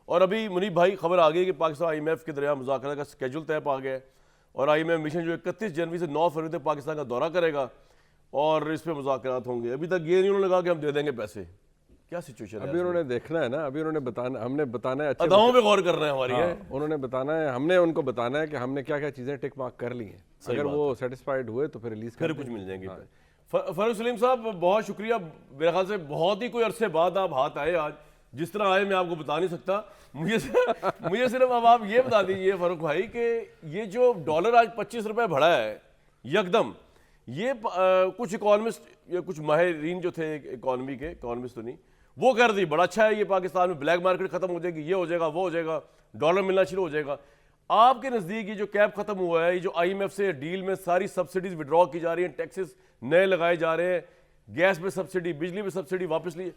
اور ابھی منیب بھائی خبر آ گئی کہ پاکستان آئی ایم ایف کے درمیان مذاکرات کا اسکیجول طے پا گیا ہے، اور آئی ایم ایف مشن جو 31 جنوری سے 9 فروری تک پاکستان کا دورہ کرے گا اور اس پہ مذاکرات ہوں گے. ابھی تک یہ نہیں انہوں نے کہا کہ ہم دے دیں گے پیسے. کیا سچویشن ہے؟ ابھی انہوں نے دیکھنا ہے نا, ابھی انہوں نے بتانا, ہم نے بتانا ہے, اداؤں پہ غور کرنا ہے ہماری. انہوں نے بتانا ہے, ہم نے ان کو بتانا ہے کہ ہم نے کیا کیا چیزیں ٹک مارک کر لی ہیں. اگر وہ سیٹسفائیڈ ہوئے تو پھر ریلیز پھر کچھ مل جائیں گے. فاروق سلیم صاحب بہت شکریہ, میرے خیال سے بہت ہی کوئی عرصے بعد آپ ہاتھ آئے آج. جس طرح آئے میں آپ کو بتا نہیں سکتا. مجھے صرف اب آپ یہ بتا دیجیے فاروق بھائی کہ یہ جو ڈالر آج 25 روپے بڑھا ہے یکدم, یہ کچھ اکانومسٹ یا کچھ ماہرین جو تھے اکانومی کے, اکانومسٹ تو نہیں, وہ کہہ رہی بڑا اچھا ہے یہ پاکستان میں بلیک مارکیٹ ختم ہو جائے گی, یہ ہو جائے گا, وہ ہو جائے گا, ڈالر ملنا شروع ہو جائے گا. آپ کے نزدیک یہ جو کیپ ختم ہوا ہے, یہ جو آئی ایم ایف سے ڈیل میں ساری سبسڈیز وڈرا کی جا رہی ہیں, ٹیکسز نئے لگائے جا رہے ہیں, گیس پہ سبسڈی, بجلی پہ سبسڈی واپس لی,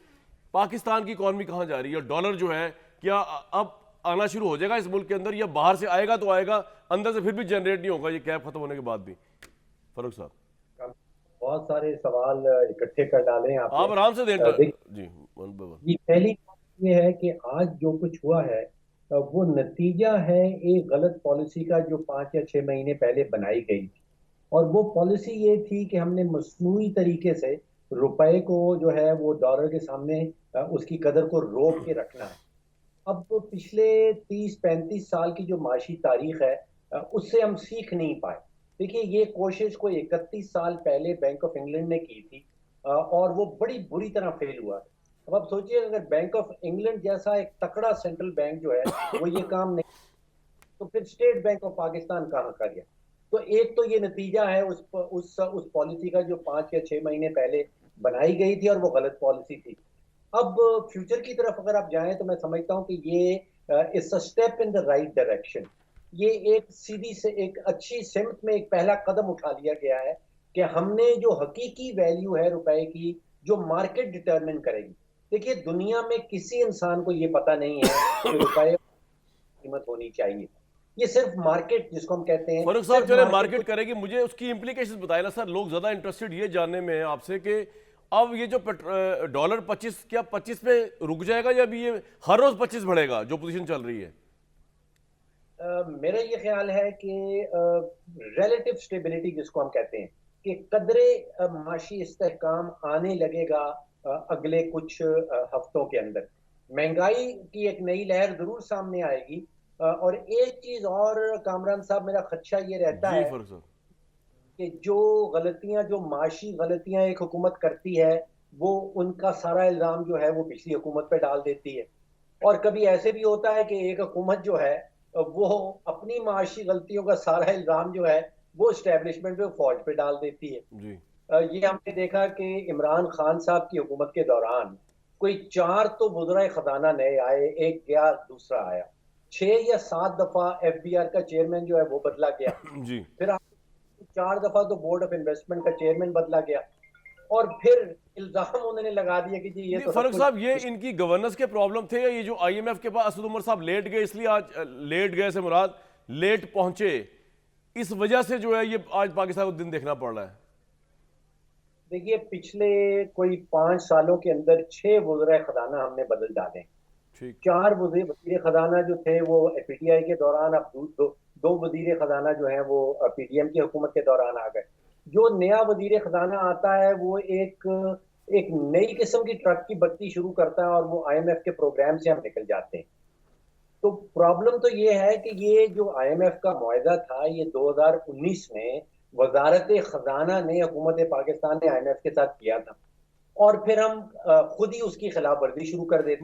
پاکستان کی اکانومی کہاں جا رہی ہے؟ اور ڈالر جو ہے کیا اب آنا شروع ہو جائے گا اس ملک کے اندر, یا باہر سے آئے گا تو آئے گا, اندر سے پھر بھی جنریٹ نہیں ہوگا یہ کیپ ختم ہونے کے بعد بھی؟ فاروق صاحب بہت سارے سوال اکٹھے کر ڈالے ہیں آپ آرام سے دیں. جی, پہلی بات یہ ہے کہ آج جو کچھ ہوا ہے وہ نتیجہ ہے ایک غلط پالیسی کا جو 5 یا 6 مہینے پہلے بنائی گئی تھی. اور وہ پالیسی یہ تھی کہ ہم نے مصنوعی طریقے سے روپے کو جو ہے وہ ڈالر کے سامنے اس کی قدر کو روک کے رکھنا ہے. اب پچھلے 30-35 سال کی جو معاشی تاریخ ہے اس سے ہم سیکھ نہیں پائے. دیکھیے, یہ کوشش کو 31 سال پہلے بینک آف انگلینڈ نے کی تھی اور وہ بڑی بری طرح فیل ہوا. اب آپ سوچئے اگر بینک آف انگلینڈ جیسا ایک تکڑا سینٹرل بینک جو ہے وہ یہ کام نہیں, تو پھر اسٹیٹ بینک آف پاکستان کہاں کا گیا؟ تو ایک تو یہ نتیجہ ہے اس پالیسی کا جو 5 یا 6 مہینے پہلے بنائی گئی تھی اور وہ غلط پالیسی تھی. اب فیوچر کی طرف اگر آپ جائیں تو میں سمجھتا ہوں کہ یہ اس step in the right direction. یہ ایک سیدھی سے ایک اچھی سمت میں ایک پہلا قدم اٹھا لیا گیا ہے کہ ہم نے جو حقیقی ویلیو ہے روپے کی, جو مارکیٹ ڈٹرمن کرے گی. دیکھیے, دنیا میں کسی انسان کو یہ پتا نہیں ہے کہ روپے کی قیمت ہونی چاہیے. یہ صرف مارکیٹ جس کو ہم کہتے ہیں. فاروق صاحب چلے مارکیٹ کرے گی, مجھے اس کی امپلیکیشن بتائیں نا سر. لوگ زیادہ انٹرسٹڈ یہ جاننے میں ہیں آپ سے کہ اب یہ جو ڈالر 25 کیا 25 پہ رک جائے گا, یا ابھی یہ ہر روز 25 بڑھے گا جو پوزیشن چل رہی ہے؟ میرا یہ خیال ہے کہ ریلیٹیو سٹیبلٹی جس کو ہم کہتے ہیں کہ قدرے معاشی استحکام آنے لگے گا اگلے کچھ ہفتوں کے اندر. مہنگائی کی ایک نئی لہر ضرور سامنے آئے گی. اور ایک چیز اور کامران صاحب, میرا خدشہ یہ رہتا ہے کہ جو غلطیاں, جو معاشی غلطیاں ایک حکومت کرتی ہے, وہ ان کا سارا الزام جو ہے وہ پچھلی حکومت پہ ڈال دیتی ہے. اور کبھی ایسے بھی ہوتا ہے کہ ایک حکومت جو ہے وہ اپنی معاشی غلطیوں کا سارا الزام جو ہے وہ اسٹیبلشمنٹ پہ, فوج پہ ڈال دیتی ہے. یہ ہم نے دیکھا کہ عمران خان صاحب کی حکومت کے دوران کوئی 4 تو وزرائے خزانہ نئے آئے, ایک گیا دوسرا آیا, 6 یا 7 دفعہ ایف بی آر کا چیئرمین جو ہے وہ بدلا گیا. پھر 4 دفعہ تو بورڈ آف انویسٹمنٹ کا چیئرمین بدلا گیا, اور پھر الزام انہوں نے لگا دیا کہ جی یہ فاروق صاحب یہ ان کی گورننس کے پرابلم تھے, یا یہ جو آئی ایم ایف کے پاس اسد عمر صاحب لیٹ گئے, اس لیے آج لیٹ گئے سے مراد لیٹ پہنچے, اس وجہ سے جو ہے یہ آج پاکستان کو دن دیکھنا پڑ رہا ہے؟ دیکھیے, پچھلے کوئی 5 سالوں کے اندر 6 وزرائے خزانہ ہم نے بدل ڈالے. 4 وزیر خزانہ جو تھے وہ پی ٹی آئی کے دوران, اب 2 وزیر خزانہ جو ہیں وہ پی ڈی ایم کی حکومت کے دوران آ گئے. جو نیا وزیر خزانہ آتا ہے وہ ایک نئی قسم کی ٹرک کی بتی شروع کرتا ہے اور وہ آئی ایم ایف کے پروگرام سے ہم نکل جاتے ہیں. تو پرابلم تو یہ ہے کہ یہ جو آئی ایم ایف کا معاہدہ تھا یہ 2019 میں وزارت خزانہ نے, حکومت پاکستان نے آئی ایم ایف کے ساتھ کیا تھا, اور پھر ہم خود ہی اس کی خلاف ورزی شروع کر دیتے ہیں.